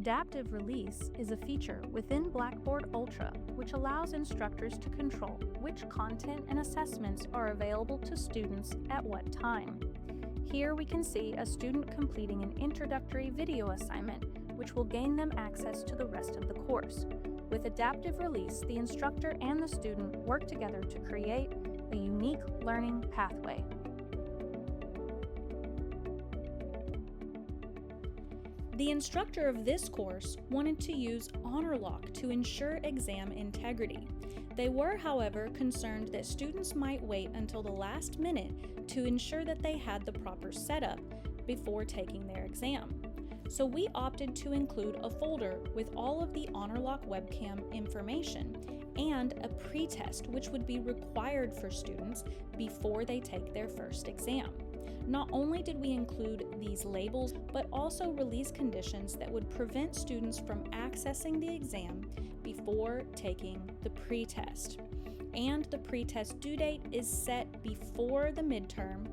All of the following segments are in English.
Adaptive Release is a feature within Blackboard Ultra which allows instructors to control which content and assessments are available to students at what time. Here we can see a student completing an introductory video assignment which will gain them access to the rest of the course. With Adaptive Release, the instructor and the student work together to create a unique learning pathway. The instructor of this course wanted to use HonorLock to ensure exam integrity. They were, however, concerned that students might wait until the last minute to ensure that they had the proper setup before taking their exam. So we opted to include a folder with all of the HonorLock webcam information and a pretest which would be required for students before they take their first exam. Not only did we include these labels, but also release conditions that would prevent students from accessing the exam before taking the pretest. And the pretest due date is set before the midterm.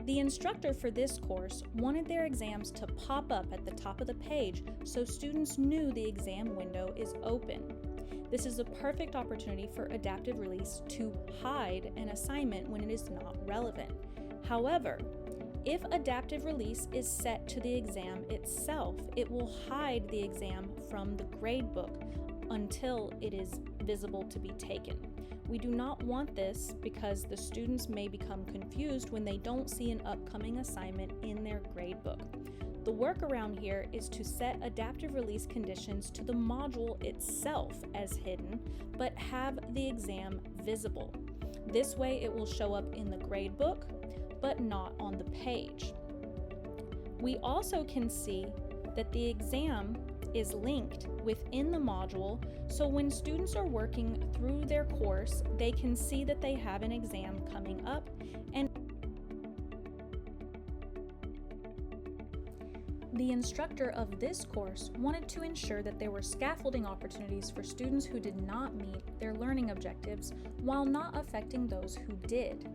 The instructor for this course wanted their exams to pop up at the top of the page so students knew the exam window is open. This is a perfect opportunity for Adaptive Release to hide an assignment when it is not relevant. However, if Adaptive Release is set to the exam itself, it will hide the exam from the gradebook until it is visible to be taken. We do not want this because the students may become confused when they don't see an upcoming assignment in their gradebook. The workaround here is to set Adaptive Release conditions to the module itself as hidden, but have the exam visible. This way it will show up in the gradebook, but not on the page. We also can see that the exam is linked within the module, so when students are working through their course, they can see that they have an exam coming up, and the instructor of this course wanted to ensure that there were scaffolding opportunities for students who did not meet their learning objectives while not affecting those who did.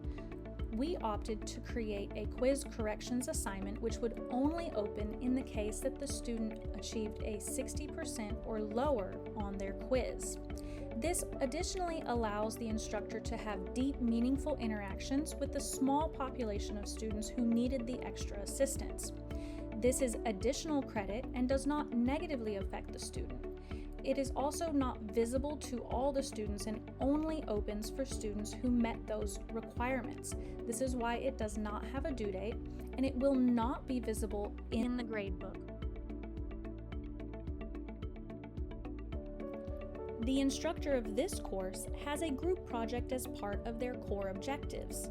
We opted to create a quiz corrections assignment which would only open in the case that the student achieved a 60% or lower on their quiz. This additionally allows the instructor to have deep, meaningful interactions with the small population of students who needed the extra assistance. This is additional credit and does not negatively affect the student. It is also not visible to all the students and only opens for students who met those requirements. This is why it does not have a due date, and it will not be visible in the gradebook. The instructor of this course has a group project as part of their core objectives.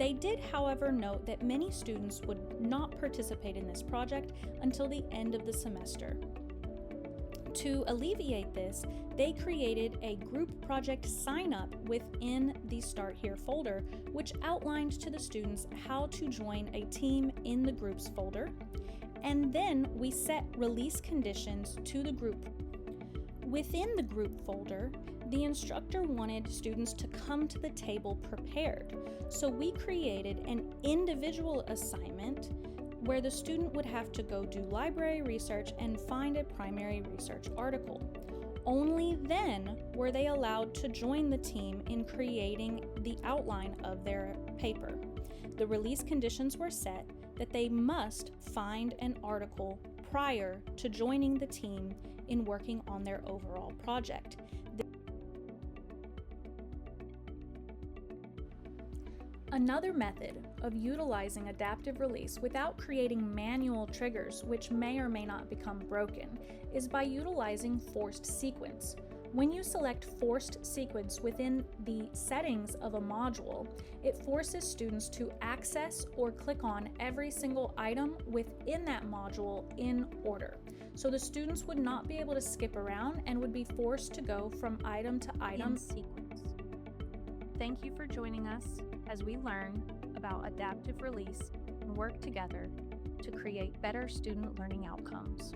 They did, however, note that many students would not participate in this project until the end of the semester. To alleviate this, they created a group project sign-up within the Start Here folder, which outlined to the students how to join a team in the groups folder, and then we set release conditions to the group. Within the group folder, the instructor wanted students to come to the table prepared, so we created an individual assignment where the student would have to go do library research and find a primary research article. Only then were they allowed to join the team in creating the outline of their paper. The release conditions were set that they must find an article prior to joining the team in working on their overall project. Another method of utilizing Adaptive Release without creating manual triggers, which may or may not become broken, is by utilizing forced sequence. When you select forced sequence within the settings of a module, it forces students to access or click on every single item within that module in order. So the students would not be able to skip around and would be forced to go from item to item in sequence. Thank you for joining us as we learn about Adaptive Release and work together to create better student learning outcomes.